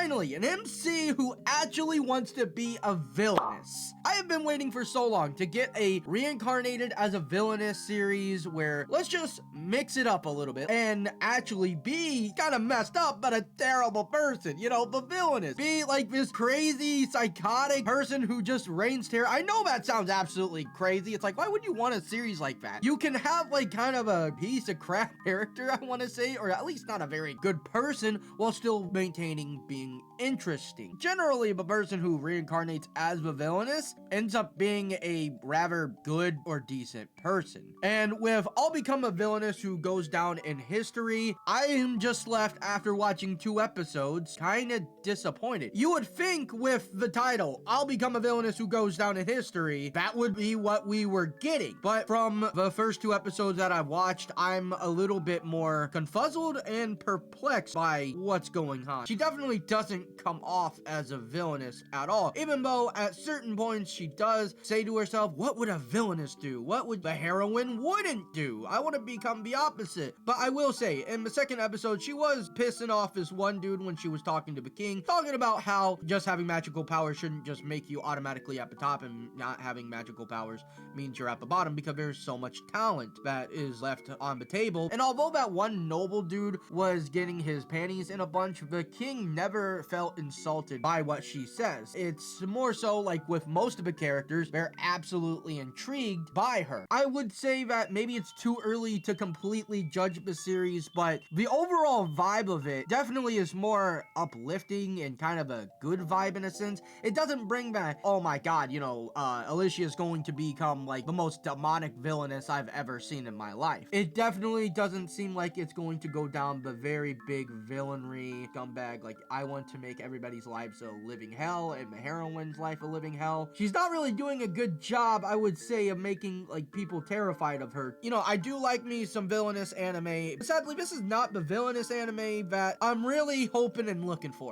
Finally, an MC who actually wants to be a villainess. I have been waiting for so long to get a reincarnated as a villainess series where let's just mix it up a little bit and actually be kind of messed up but a terrible person, you know, the villainess. Be like this crazy, psychotic person who just reigns terror. I know that sounds absolutely crazy. It's like, why would you want a series like that? You can have like kind of a piece of crap character, I want to say, or at least not a very good person while still maintaining being interesting. Generally, the person who reincarnates as the villainess ends up being a rather good or decent person. And with I'll Become a Villainess who goes down in history, I am just left after watching 2 episodes kind of disappointed. You would think with the title, I'll Become a Villainess who goes down in history, that would be what we were getting. But from the first 2 episodes that I've watched, I'm a little bit more confuzzled and perplexed by what's going on. She definitely doesn't come off as a villainess at all, even though at certain points she does say to herself, what would a villainess do? What would the heroine wouldn't do? I want to become the opposite. But I will say, in the second episode, she was pissing off this one dude when she was talking to the king, talking about how just having magical powers shouldn't just make you automatically at the top, and not having magical powers means you're at the bottom because there's so much talent that is left on the table. And although that one noble dude was getting his panties in a bunch, the king never felt insulted by what she says. It's more so like with most of the characters, they're absolutely intrigued by her. I would say that maybe it's too early to completely judge the series, but the overall vibe of it definitely is more uplifting and kind of a good vibe in a sense. It doesn't bring back, oh my god, you know, Alicia is going to become like the most demonic villainess I've ever seen in my life. It definitely doesn't seem like it's going to go down the very big villainry scumbag, like I want to make everybody's lives a living hell and the heroine's life a living hell. She's not really doing a good job, I would say, of making like people terrified of her. You know, I do like me some villainous anime. Sadly, this is not the villainous anime that I'm really hoping and looking for.